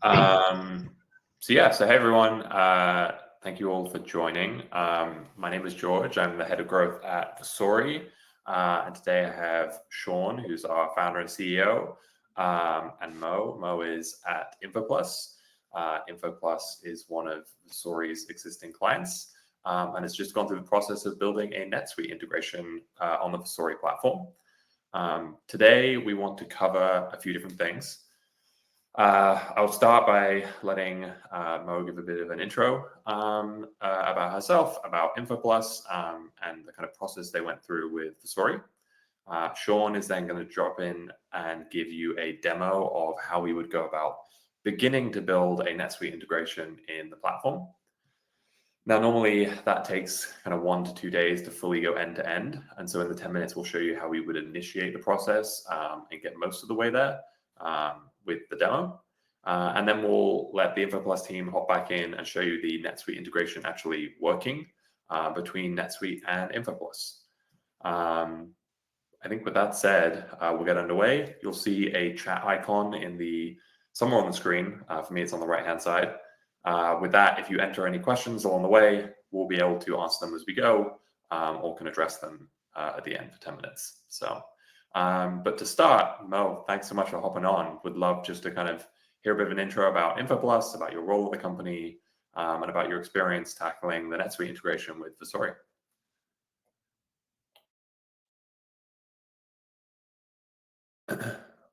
So hey everyone, thank you all for joining. My name is George. I'm the head of growth at Versori, and today I have Sean, who's our founder and CEO, and Mo. Mo is at InfoPlus. InfoPlus is one of Versori's existing clients, and it's just gone through the process of building a NetSuite integration on the Versori platform. Today we want to cover a few different things. I'll start by letting Mo give a bit of an intro about herself, about InfoPlus, and the kind of process they went through with Versori. Sean is then going to drop in and give you a demo of how we would go about beginning to build a NetSuite integration in the platform. Now, normally that takes kind of 1 to 2 days to fully go end to end. And so in the 10 minutes, we'll show you how we would initiate the process and get most of the way there with the demo. And then we'll let the InfoPlus team hop back in and show you the NetSuite integration actually working between NetSuite and InfoPlus. I think with that said, we'll get underway. You'll see a chat icon somewhere on the screen. For me, it's on the right-hand side. With that, if you enter any questions along the way, we'll be able to answer them as we go, or can address them at the end for 10 minutes. But to start, Mo, thanks so much for hopping on. Would love just to kind of hear a bit of an intro about InfoPlus, about your role at the company, and about your experience tackling the NetSuite integration with Versori.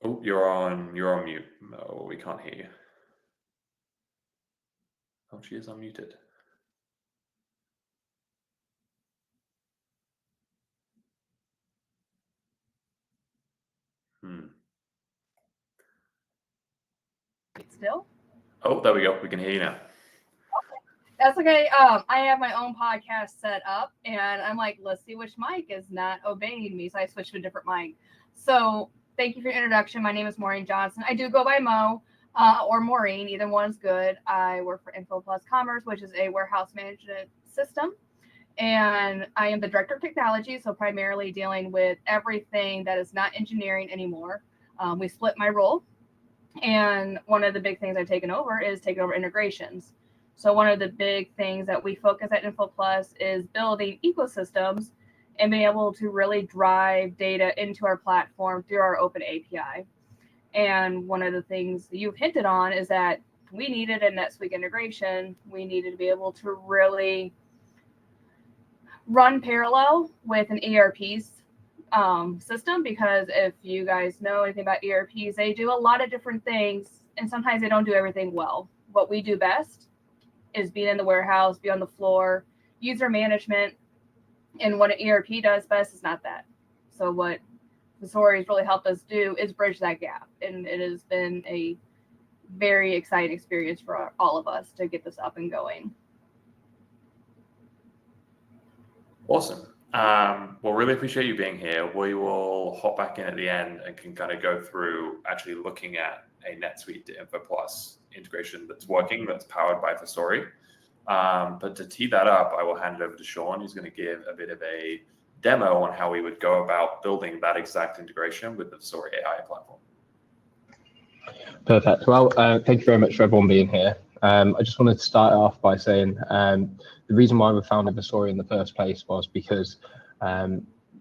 Oh, you're on mute. No, we can't hear you. Oh, she is unmuted. Still? Oh, there we go. We can hear you now. Okay. That's okay. I have my own podcast set up, and I'm like, let's see which mic is not obeying me. So I switched to a different mic. So thank you for your introduction. My name is Maureen Johnson. I do go by Mo or Maureen. Either one's good. I work for InfoPlus Commerce, which is a warehouse management system. And I am the director of technology, so primarily dealing with everything that is not engineering anymore. We split my role. And one of the big things I've taken over is taking over integrations. So one of the big things that we focus at InfoPlus is building ecosystems and being able to really drive data into our platform through our open API. And one of the things you've hinted on is that we needed a NetSuite integration. We needed to be able to really run parallel with an ERP's system, because if you guys know anything about ERPs, they do a lot of different things, and sometimes they don't do everything well. What we do best is be in the warehouse, be on the floor, user management, and what an ERP does best is not that. So what Versori has really helped us do is bridge that gap, and it has been a very exciting experience for all of us to get this up and going. Awesome. Well, really appreciate you being here. We will hop back in at the end and can kind of go through actually looking at a NetSuite to InfoPlus integration that's working, that's powered by Versori. But to tee that up, I will hand it over to Sean, who's going to give a bit of a demo on how we would go about building that exact integration with the Versori AI platform. Perfect. Well, thank you very much for everyone being here. I just wanted to start off by saying the reason why we founded Versori in the first place was because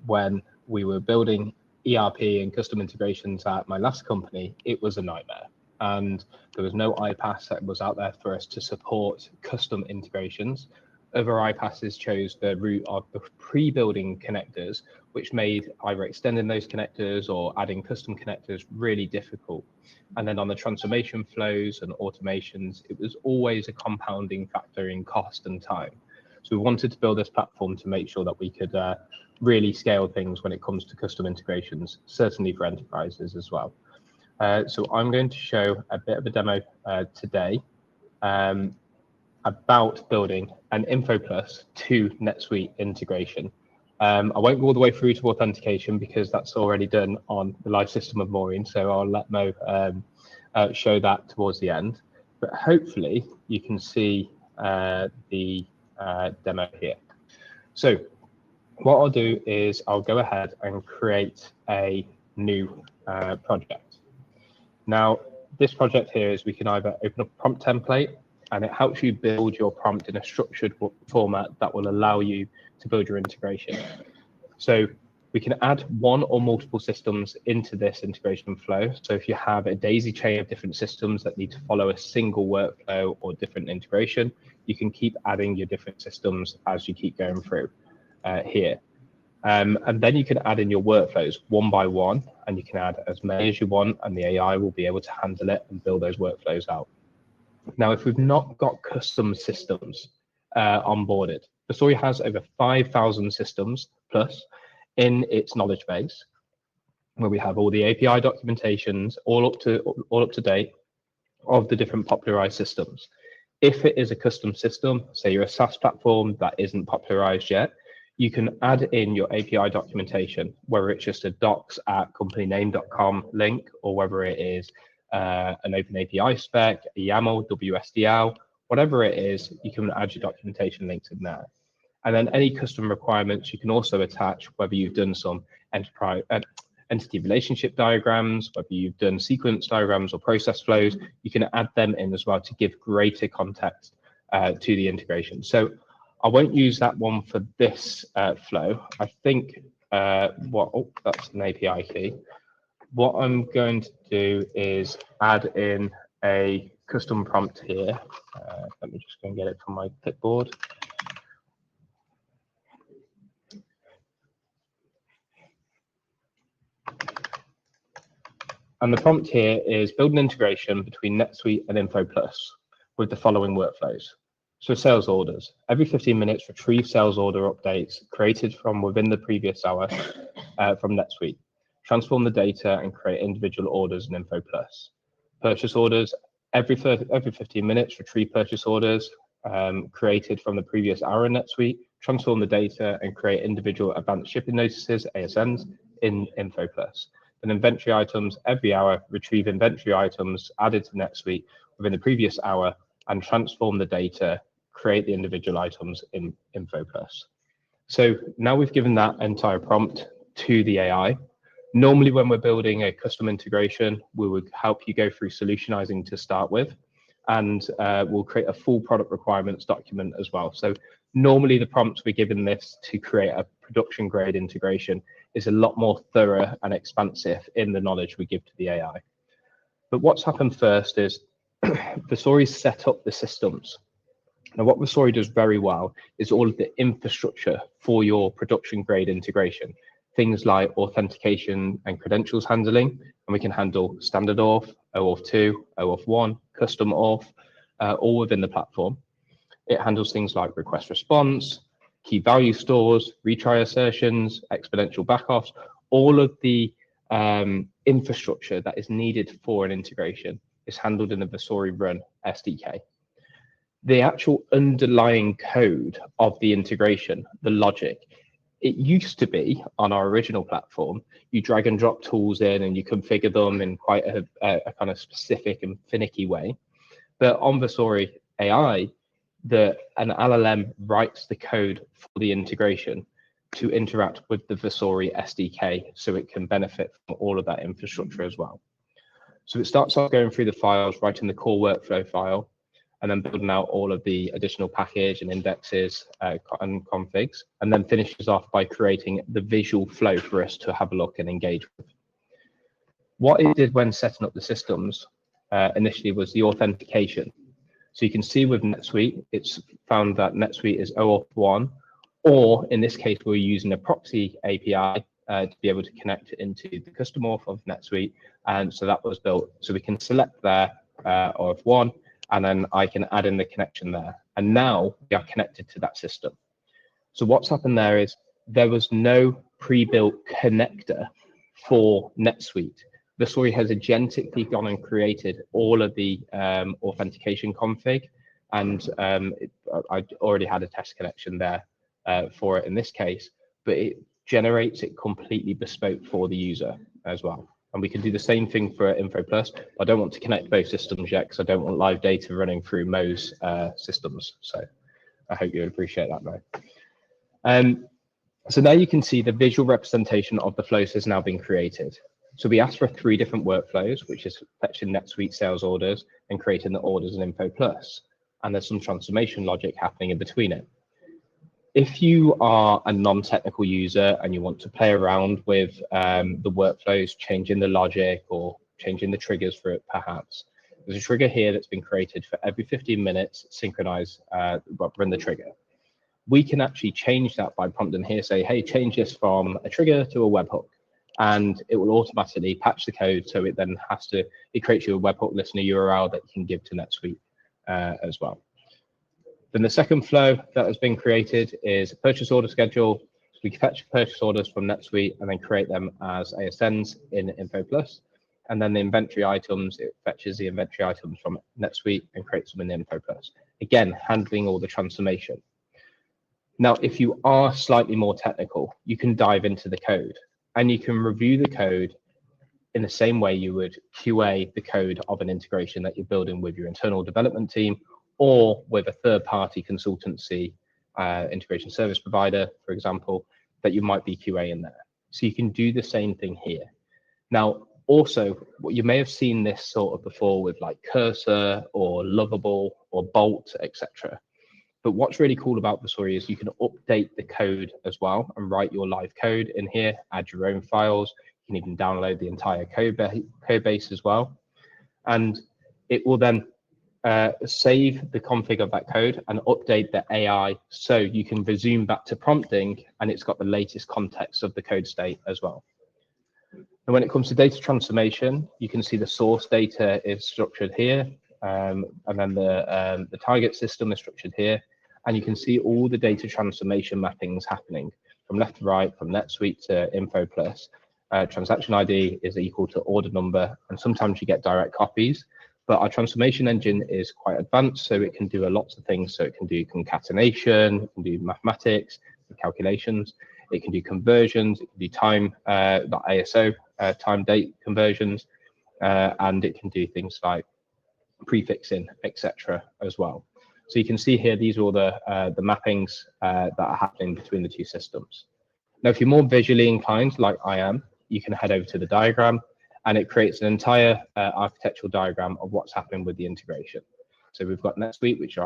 when we were building ERP and custom integrations at my last company, it was a nightmare. And there was no iPaaS that was out there for us to support custom integrations. Other iPaaSes chose the route of the pre-building connectors, which made either extending those connectors or adding custom connectors really difficult. And then on the transformation flows and automations, it was always a compounding factor in cost and time. So we wanted to build this platform to make sure that we could really scale things when it comes to custom integrations, certainly for enterprises as well. So I'm going to show a bit of a demo today about building an InfoPlus to NetSuite integration. I won't go all the way through to authentication because that's already done on the live system of Maureen, so I'll let Mo show that towards the end. But hopefully you can see the demo here. So what I'll do is I'll go ahead and create a new project. Now, this project here is we can either open up a prompt template, and it helps you build your prompt in a structured format that will allow you to build your integration. So we can add one or multiple systems into this integration flow. So if you have a daisy chain of different systems that need to follow a single workflow or different integration, you can keep adding your different systems as you keep going through here. And then you can add in your workflows one by one, and you can add as many as you want, and the AI will be able to handle it and build those workflows out. Now, if we've not got custom systems onboarded, Versori has over 5,000 systems plus in its knowledge base, where we have all the API documentations all up to date of the different popularized systems. If it is a custom system, say you're a SaaS platform that isn't popularized yet, you can add in your API documentation, whether it's just a docs@companyname.com link, or whether it is an open API spec, a YAML, WSDL, whatever it is, you can add your documentation links in there. And then any custom requirements you can also attach, whether you've done some entity relationship diagrams, whether you've done sequence diagrams or process flows, you can add them in as well to give greater context to the integration. So I won't use that one for this flow. I think that's an API key. What I'm going to do is add in a custom prompt here. Let me just go and get it from my clipboard. And the prompt here is build an integration between NetSuite and InfoPlus with the following workflows. So sales orders, every 15 minutes, retrieve sales order updates created from within the previous hour from NetSuite. Transform the data and create individual orders in InfoPlus. Purchase orders, every 15 minutes, retrieve purchase orders created from the previous hour in NetSuite. Transform the data and create individual advanced shipping notices, ASNs, in InfoPlus. And inventory items, every hour, retrieve inventory items added to NetSuite within the previous hour and transform the data, create the individual items in InfoPlus. So now we've given that entire prompt to the AI. Normally, when we're building a custom integration, we would help you go through solutionizing to start with, and we'll create a full product requirements document as well. So normally the prompts we're given this to create a production grade integration is a lot more thorough and expansive in the knowledge we give to the AI. But what's happened first is Versori set up the systems. Now, what Versori does very well is all of the infrastructure for your production grade integration. Things like authentication and credentials handling, and we can handle standard auth, OAuth 2, OAuth 1, custom auth, all within the platform. It handles things like request response, key value stores, retry assertions, exponential backoffs, all of the infrastructure that is needed for an integration is handled in the Versori Run SDK. The actual underlying code of the integration, the logic, it used to be on our original platform, you drag and drop tools in and you configure them in quite a kind of specific and finicky way. But on Versori AI, an LLM writes the code for the integration to interact with the Versori SDK so it can benefit from all of that infrastructure as well. So it starts off going through the files, writing the core workflow file, and then building out all of the additional package and indexes and configs, and then finishes off by creating the visual flow for us to have a look and engage with. What it did when setting up the systems initially was the authentication. So you can see with NetSuite, it's found that NetSuite is OAuth 1, or in this case, we're using a proxy API to be able to connect into the custom auth of NetSuite. And so that was built. So we can select there OAuth 1, and then I can add in the connection there. And now we are connected to that system. So what's happened there is there was no pre-built connector for NetSuite. Versori has agentically gone and created all of the authentication config, and I already had a test connection there for it in this case, but it generates it completely bespoke for the user as well. And we can do the same thing for InfoPlus. I don't want to connect both systems yet because I don't want live data running through Mo's systems. So I hope you appreciate that, Mo. So now you can see the visual representation of the flows has now been created. So we asked for 3 different workflows, which is fetching NetSuite sales orders and creating the orders in InfoPlus. And there's some transformation logic happening in between it. If you are a non-technical user and you want to play around with the workflows, changing the logic or changing the triggers for it, perhaps, there's a trigger here that's been created for every 15 minutes, synchronize, run the trigger. We can actually change that by prompting here, say, hey, change this from a trigger to a webhook. And it will automatically patch the code. So it then it creates you a webhook listener URL that you can give to NetSuite as well. Then the second flow that has been created is a purchase order schedule. So we can fetch purchase orders from NetSuite and then create them as ASNs in InfoPlus. And then the inventory items, it fetches the inventory items from NetSuite and creates them in InfoPlus. Again, handling all the transformation. Now, if you are slightly more technical, you can dive into the code and you can review the code in the same way you would QA the code of an integration that you're building with your internal development team or with a third-party consultancy integration service provider, for example, that you might be QA in there. So you can do the same thing here. Now, also, you may have seen this sort of before with like Cursor or Lovable or Bolt, etc. But what's really cool about Versori is you can update the code as well and write your live code in here, add your own files. You can even download the entire code base as well. And it will then save the config of that code and update the AI so you can resume back to prompting and it's got the latest context of the code state as well. And when it comes to data transformation, you can see the source data is structured here, and then the target system is structured here. And you can see all the data transformation mappings happening from left to right, from NetSuite to InfoPlus. Transaction ID is equal to order number, and sometimes you get direct copies. But our transformation engine is quite advanced, so it can do lots of things. So it can do concatenation, it can do mathematics, calculations, it can do conversions, it can do time, ISO, time date conversions, and it can do things like prefixing, etc. as well. So you can see here, these are all the mappings that are happening between the two systems. Now, if you're more visually inclined, like I am, you can head over to the diagram, and it creates an entire architectural diagram of what's happening with the integration. So we've got NetSuite, which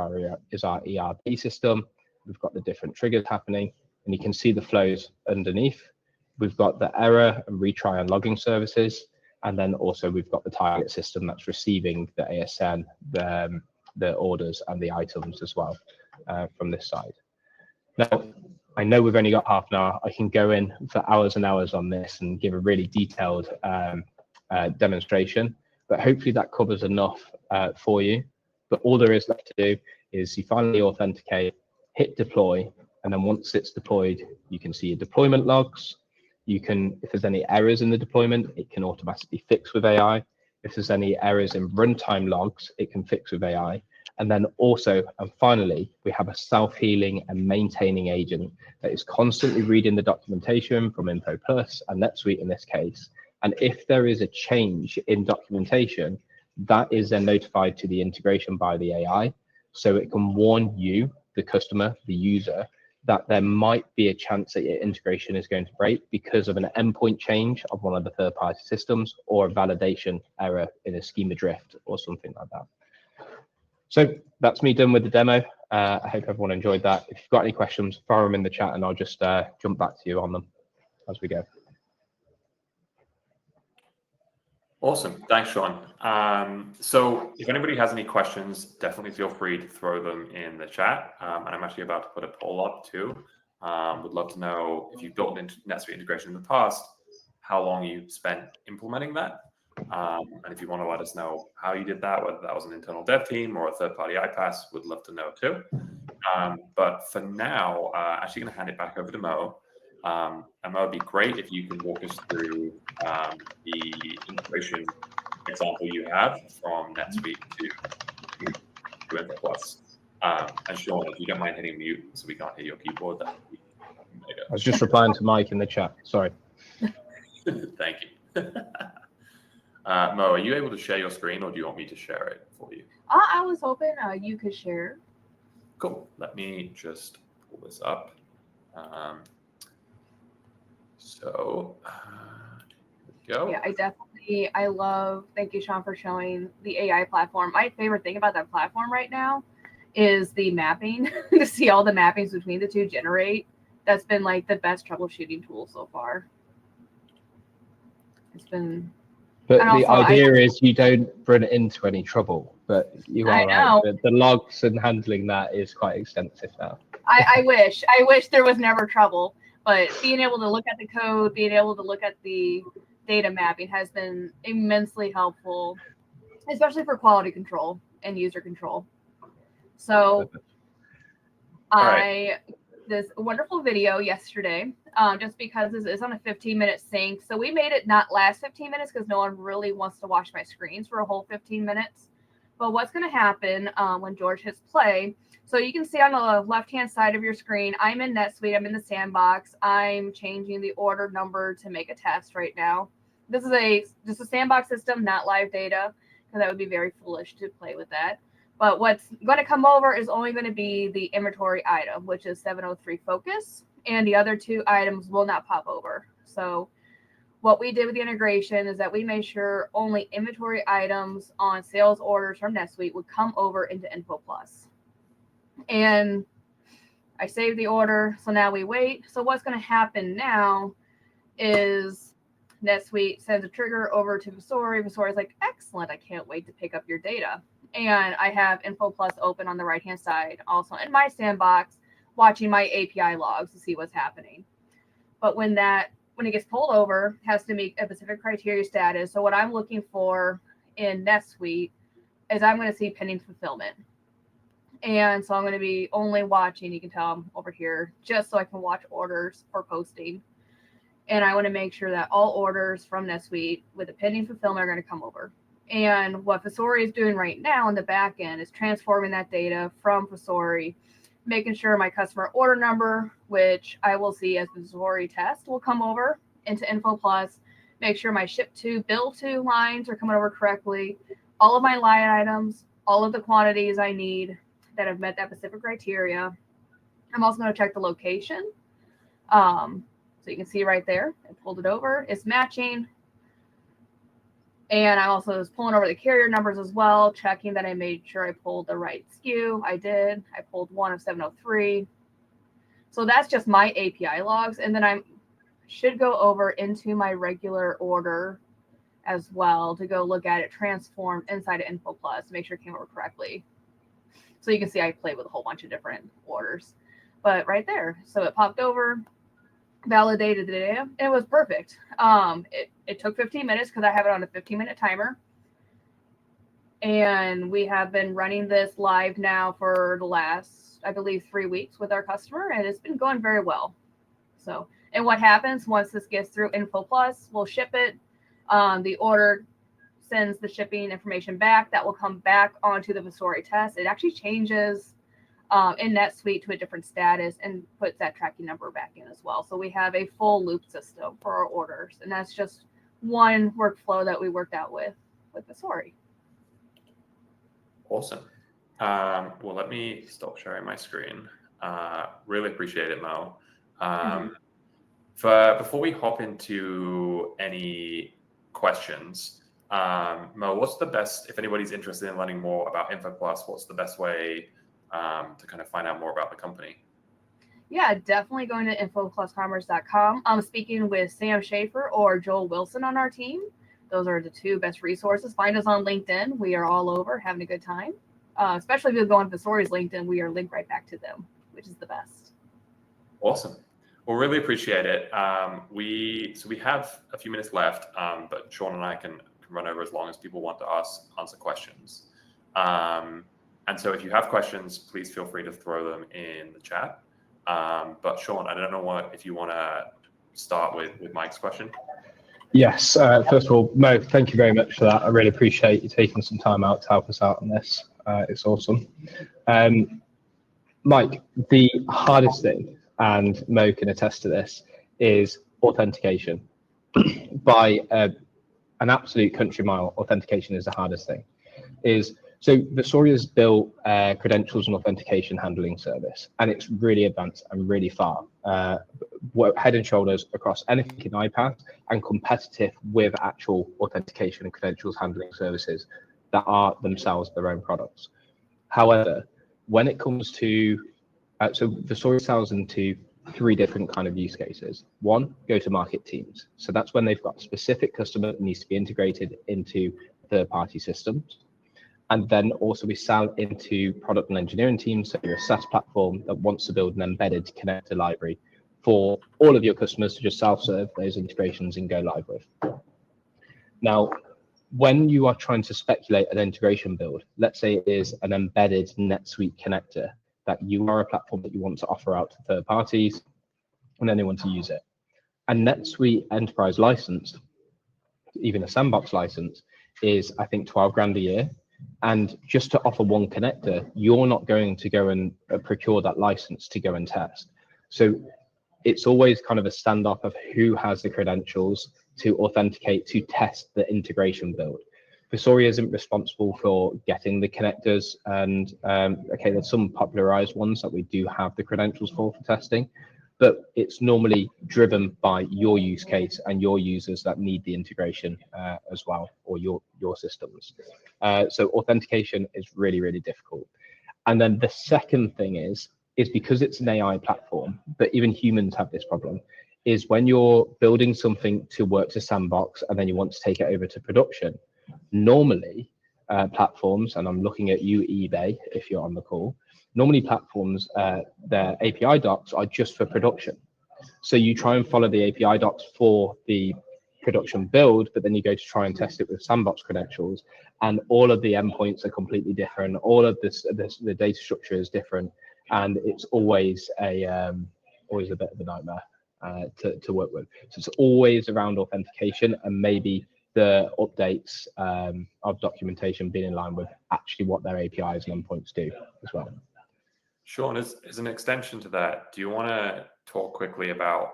is our ERP system. We've got the different triggers happening, and you can see the flows underneath. We've got the error and retry and logging services, and then also we've got the target system that's receiving the ASN, the orders and the items as well from this side. Now, I know we've only got half an hour. I can go in for hours and hours on this and give a really detailed demonstration, but hopefully that covers enough for you. But all there is left to do is you finally authenticate, hit deploy, and then once it's deployed, you can see your deployment logs. You can, if there's any errors in the deployment, it can automatically fix with AI. If there's any errors in runtime logs, it can fix with AI. And then also, and finally, we have a self-healing and maintaining agent that is constantly reading the documentation from InfoPlus and NetSuite in this case. And if there is a change in documentation, that is then notified to the integration by the AI. So it can warn you, the customer, the user, that there might be a chance that your integration is going to break because of an endpoint change of one of the third-party systems or a validation error in a schema drift or something like that. So that's me done with the demo. I hope everyone enjoyed that. If you've got any questions, fire them in the chat and I'll just jump back to you on them as we go. Awesome. Thanks, Sean. So if anybody has any questions, definitely feel free to throw them in the chat. And I'm actually about to put a poll up too. Would love to know if you've built into NetSuite integration in the past, how long you spent implementing that. And if you want to let us know how you did that, whether that was an internal dev team or a third-party iPaaS, would love to know too. But for now, actually going to hand it back over to Mo. And Mo, it'd be great if you can walk us through the integration example you have from NetSuite to InfoPlus. And Sean, if you don't mind hitting mute so we can't hear your keyboard, that would be mega. I was just replying to Mike in the chat. Sorry. Thank you. Mo, are you able to share your screen or do you want me to share it for you? I was hoping you could share. Cool. Let me just pull this up. So, here go. Yeah, I love, thank you, Sean, for showing the AI platform. My favorite thing about that platform right now is the mapping, to see all the mappings between the two generate. That's been like the best troubleshooting tool so far. It's been. But the idea is you don't run into any trouble, but you are right. The logs and handling that is quite extensive now. I wish there was never trouble, but being able to look at the code, being able to look at the data mapping has been immensely helpful, especially for quality control and user control. So this wonderful video yesterday, just because this is on a 15-minute sync. So we made it not last 15 minutes because no one really wants to watch my screens for a whole 15 minutes. But what's going to happen when George hits play, so you can see on the left-hand side of your screen, I'm in NetSuite, I'm in the sandbox. I'm changing the order number to make a test right now. This is just a sandbox system, not live data, because that would be very foolish to play with that. But what's going to come over is only going to be the inventory item, which is 703 focus, and the other two items will not pop over. So what we did with the integration is that we made sure only inventory items on sales orders from NetSuite would come over into InfoPlus. And I saved the order, so now we wait. So what's going to happen now is NetSuite sends a trigger over to Versori. Versori is like, excellent, I can't wait to pick up your data. And I have InfoPlus open on the right-hand side, also in my sandbox, watching my API logs to see what's happening. But when it gets pulled over, it has to meet a specific criteria status. So what I'm looking for in NetSuite is I'm going to see pending fulfillment. And so I'm going to be only watching, you can tell I'm over here, just so I can watch orders for posting. And I want to make sure that all orders from NetSuite with a pending fulfillment are going to come over. And what Versori is doing right now in the back end is transforming that data from Versori, making sure my customer order number, which I will see as the Versori test, will come over into InfoPlus, make sure my ship to, bill to lines are coming over correctly, all of my line items, all of the quantities I need that have met that specific criteria. I'm also going to check the location. So you can see right there, I pulled it over, it's matching. And I also was pulling over the carrier numbers as well, checking that I made sure I pulled the right SKU. I did. I pulled one of 703. So that's just my API logs. And then I should go over into my regular order as well to go look at it transformed inside of InfoPlus to make sure it came over correctly. So you can see I played with a whole bunch of different orders. But right there, so it popped over, validated the data, and it was perfect. It took 15 minutes because I have it on a 15-minute timer. And we have been running this live now for the last, I believe, 3 weeks with our customer, and it's been going very well. So, and what happens once this gets through InfoPlus, we'll ship it. The order sends the shipping information back. That will come back onto the Versori test. It actually changes in NetSuite to a different status and puts that tracking number back in as well. So we have a full loop system for our orders, and that's just one workflow that we worked out with Versori. Awesome. Well, let me stop sharing my screen. Really appreciate it, Mo. Before we hop into any questions, Mo, what's the best, if anybody's interested in learning more about InfoPlus, what's the best way to kind of find out more about the company? Yeah, definitely going to infopluscommerce.com. I'm speaking with Sam Schaefer or Joel Wilson on our team. Those are the two best resources. Find us on LinkedIn. We are all over having a good time. Especially if you go on Versori's LinkedIn, we are linked right back to them, which is the best. Awesome. Well, really appreciate it. We have a few minutes left, but Sean and I can run over as long as people want to answer questions. And so if you have questions, please feel free to throw them in the chat. But Sean, I don't know if you want to start with Mike's question. Yes. First of all, Mo, thank you very much for that. I really appreciate you taking some time out to help us out on this. It's awesome. Mike, the hardest thing, and Mo can attest to this, is authentication. By an absolute country mile, authentication is the hardest thing. So Versori has built credentials and authentication handling service, and it's really advanced and really far. head and shoulders across anything in iPaaS and competitive with actual authentication and credentials handling services that are themselves their own products. However, when it comes to, so Versori sells into 3 different kind of use cases. One, go-to-market teams. So that's when they've got a specific customer that needs to be integrated into third-party systems. And then also we sell into product and engineering teams. So you're a SaaS platform that wants to build an embedded connector library for all of your customers to just self-serve those integrations and go live with. Now, when you are trying to speculate an integration build, let's say it is an embedded NetSuite connector that you are a platform that you want to offer out to third parties and anyone to use it. A NetSuite enterprise license, even a sandbox license, is I think 12 grand a year. And just to offer one connector, you're not going to go and procure that license to go and test. So it's always kind of a standoff of who has the credentials to authenticate, to test the integration build. Versori isn't responsible for getting the connectors, and okay, there's some popularized ones that we do have the credentials for testing, but it's normally driven by your use case and your users that need the integration as well, or your systems. So authentication is really, really difficult. And then the second thing is because it's an AI platform, but even humans have this problem, is when you're building something to work to sandbox and then you want to take it over to production, normally platforms, and I'm looking at you, eBay, if you're on the call, normally platforms, their API docs are just for production. So you try and follow the API docs for the production build, but then you go to try and test it with sandbox credentials, and all of the endpoints are completely different. All of the data structure is different, and it's always a bit of a nightmare to work with. So it's always around authentication and maybe the updates of documentation being in line with actually what their APIs and endpoints do as well. Sean, as an extension to that, do you want to talk quickly about,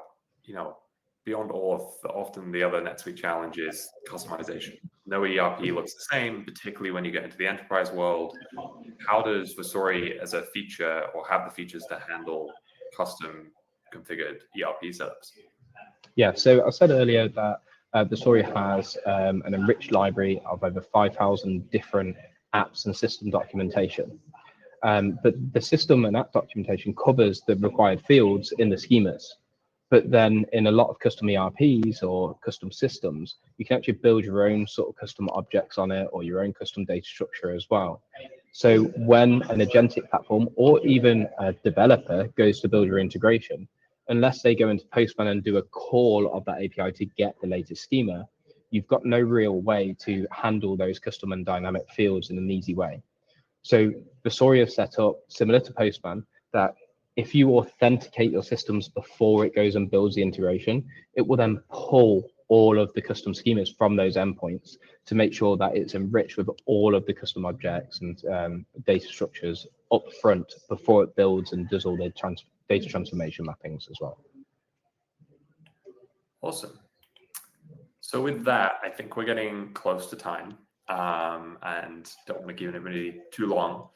beyond auth, often the other NetSuite challenge is customization. No ERP looks the same, particularly when you get into the enterprise world. How does Versori as a feature or have the features to handle custom configured ERP setups? Yeah, so I said earlier that Versori has an enriched library of over 5,000 different apps and system documentation. But the system and app documentation covers the required fields in the schemas. But then in a lot of custom ERPs or custom systems, you can actually build your own sort of custom objects on it or your own custom data structure as well. So when an agentic platform or even a developer goes to build your integration, unless they go into Postman and do a call of that API to get the latest schema, you've got no real way to handle those custom and dynamic fields in an easy way. So Versori have set up, similar to Postman, that if you authenticate your systems before it goes and builds the integration, it will then pull all of the custom schemas from those endpoints to make sure that it's enriched with all of the custom objects and data structures up front before it builds and does all the data transformation mappings as well. Awesome. So with that, I think we're getting close to time and don't want to give it really too long.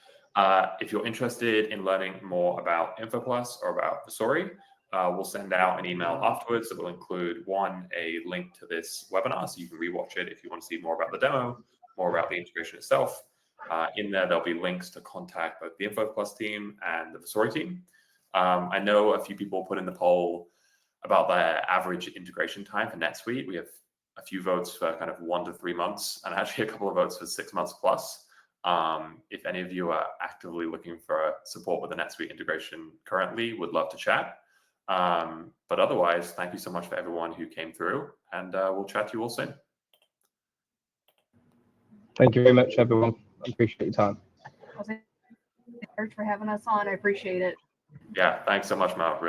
If you're interested in learning more about InfoPlus or about Versori, we'll send out an email afterwards that will include a link to this webinar so you can rewatch it if you want to see more about the demo, more about the integration itself. In there, there'll be links to contact both the InfoPlus team and the Versori team. I know a few people put in the poll about their average integration time for NetSuite. We have a few votes for kind of 1 to 3 months and actually a couple of votes for 6 months plus. If any of you are actively looking for support with the NetSuite integration currently, would love to chat. But otherwise, thank you so much for everyone who came through, and we'll chat to you all soon. Thank you very much, everyone. I appreciate your time. Thanks for having us on. I appreciate it. Yeah, thanks so much, Mel. Really